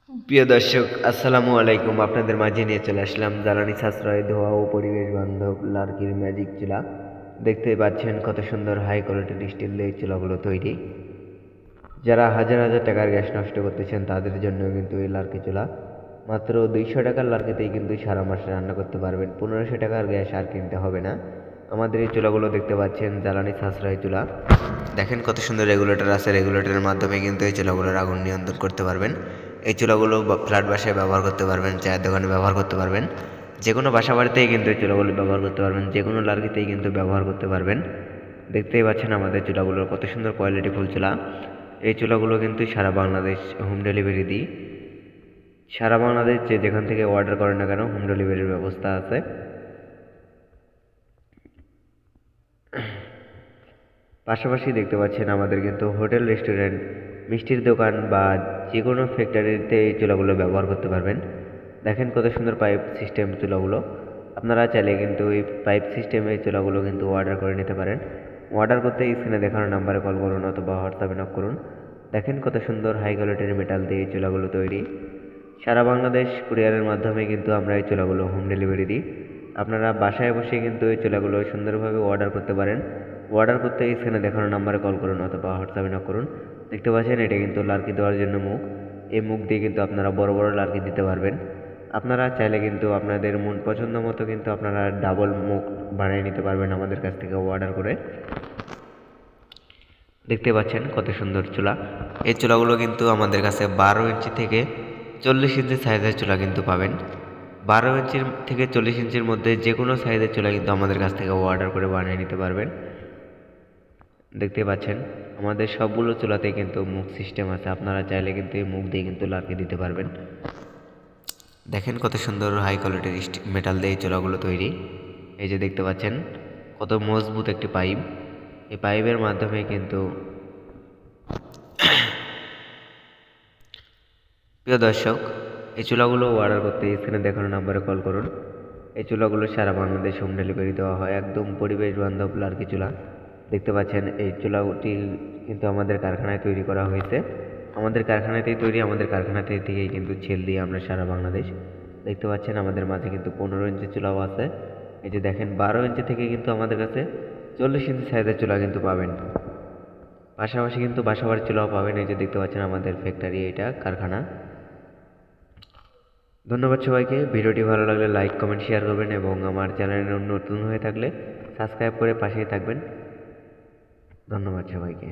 প্রিয় দর্শক আসসালামু আলাইকুম। আপনাদের মাঝে নিয়ে চলে আসলাম জ্বালানি সাশ্রয় ধোয়া ও পরিবেশ বান্ধব লার্কির ম্যাজিক চুলা। দেখতেই পাচ্ছেন কত সুন্দর হাই কোয়ালিটির স্টিল দিয়ে এই চুলাগুলো তৈরি। যারা হাজার হাজার টাকার গ্যাস নষ্ট করতেছেন তাদের জন্য কিন্তু এই লার্কি চুলা। মাত্র 200 টাকার লার্কিতেই কিন্তু সারা মাস রান্না করতে পারবেন। 1500 টাকার গ্যাস আর কিনতে হবে না। আমাদের এই চুলাগুলো দেখতে পাচ্ছেন জ্বালানি সাশ্রয় চুলা। দেখেন কত সুন্দর রেগুলেটর আছে, রেগুলেটরের মাধ্যমে কিন্তু এই চুলাগুলোর আগুন নিয়ন্ত্রণ করতে পারবেন। এই চুলাগুলো ফ্ল্যাট বাসায় ব্যবহার করতে পারবেন, চায়ের দোকানে ব্যবহার করতে পারবেন, যে কোনো বাসা বাড়িতেই কিন্তু এই চুলাগুলো ব্যবহার করতে পারবেন, যে কোনো লার্কিতেই কিন্তু ব্যবহার করতে পারবেন। দেখতেই পাচ্ছেন আমাদের চুলাগুলোর কত সুন্দর কোয়ালিটি ফুল চুলা। এই চুলাগুলো কিন্তু সারা বাংলাদেশ হোম ডেলিভারি দিই। সারা বাংলাদেশ যে যেখান থেকে অর্ডার করেন না কেন হোম ডেলিভারির ব্যবস্থা আছে। পাশাপাশি দেখতে পাচ্ছেন আমাদের কিন্তু হোটেল, রেস্টুরেন্ট, মিষ্টির দোকান বা যে কোনো ফ্যাক্টরিতে এই চুলাগুলো ব্যবহার করতে পারবেন। দেখেন কত সুন্দর পাইপ সিস্টেম চুলাগুলো। আপনারা চাইলে কিন্তু এই পাইপ সিস্টেমে এই চুলাগুলো কিন্তু অর্ডার করে নিতে পারেন। অর্ডার করতে স্ক্রিনে দেখানো নাম্বারে কল করুন অথবা হোয়াটসঅ্যাপে নক করুন। দেখেন কত সুন্দর হাই কোয়ালিটির মেটাল দিয়ে এই চুলাগুলো তৈরি। সারা বাংলাদেশ কুরিয়ারের মাধ্যমে কিন্তু আমরা এই চুলাগুলো হোম ডেলিভারি দিই। আপনারা বাসায় বসে কিন্তু এই চুলাগুলো সুন্দরভাবে অর্ডার করতে পারেন। অর্ডার করতে স্ক্রিনে দেখানো নাম্বারে কল করুন অথবা হোয়াটসঅ্যাপে নক করুন। দেখতে পাচ্ছেন এটা কিন্তু লার্কি দেওয়ার জন্য মুখ। এই মুখ দিয়ে কিন্তু আপনারা বড় বড় লার্কি দিতে পারবেন। আপনারা চাইলে কিন্তু আপনাদের মন পছন্দ মতো কিন্তু আপনারা ডাবল মুখ বানিয়ে নিতে পারবেন আমাদের কাছ থেকে অর্ডার করে। দেখতে পাচ্ছেন কত সুন্দর চুলা। এই চুলাগুলো কিন্তু আমাদের কাছে 12 ইঞ্চি থেকে 40 ইঞ্চি সাইজের চুলা কিন্তু পাবেন। 12 ইঞ্চির থেকে 40 ইঞ্চির মধ্যে যে কোনো সাইজের চুলা কিন্তু আমাদের কাছ থেকে অর্ডার করে বানিয়ে নিতে পারবেন। দেখতে পাচ্ছেন আমাদের সবগুলো চুলাতেই কিন্তু মুখ সিস্টেম আছে। আপনারা চাইলে কিন্তু এই মুখ দিয়ে কিন্তু লার্কি দিতে পারবেন। দেখেন কত সুন্দর হাই কোয়ালিটির মেটাল দিয়ে এই চুলাগুলো তৈরি। এই যে দেখতে পাচ্ছেন কত মজবুত একটি পাইপ। এই পাইপের মাধ্যমে কিন্তু প্রিয় দর্শক, এই চুলাগুলো অর্ডার করতে স্ক্রিনে দেখানো নাম্বারে কল করুন। এই চুলাগুলো সারা বাংলাদেশ হোম ডেলিভারি দেওয়া হয়। একদম পরিবেশ বান্ধব লার্কি চুলা। দেখতে পাচ্ছেন এই চুলাটি কিন্তু আমাদের কারখানায় তৈরি করা হয়েছে। আমাদের কারখানাতেই তৈরি, আমাদের কারখানাতে থেকেই কিন্তু ছেল দিয়ে আমরা সারা বাংলাদেশ। দেখতে পাচ্ছেন আমাদের মাঝে কিন্তু 15 ইঞ্চি চুলাও আছে। এই যে দেখেন 12 ইঞ্চি থেকে কিন্তু আমাদের কাছে 40 ইঞ্চি সাইজের চুলা কিন্তু পাবেন। পাশাপাশি কিন্তু বাসাবাড়ির চুলাও পাবেন। এই যে দেখতে পাচ্ছেন আমাদের ফ্যাক্টরি, এটা কারখানা। ধন্যবাদ সবাইকে। ভিডিওটি ভালো লাগলে লাইক, কমেন্ট, শেয়ার করবেন এবং আমার চ্যানেলে নতুন হয়ে থাকলে সাবস্ক্রাইব করে পাশেই থাকবেন। ধন্যবাদ সবাইকে।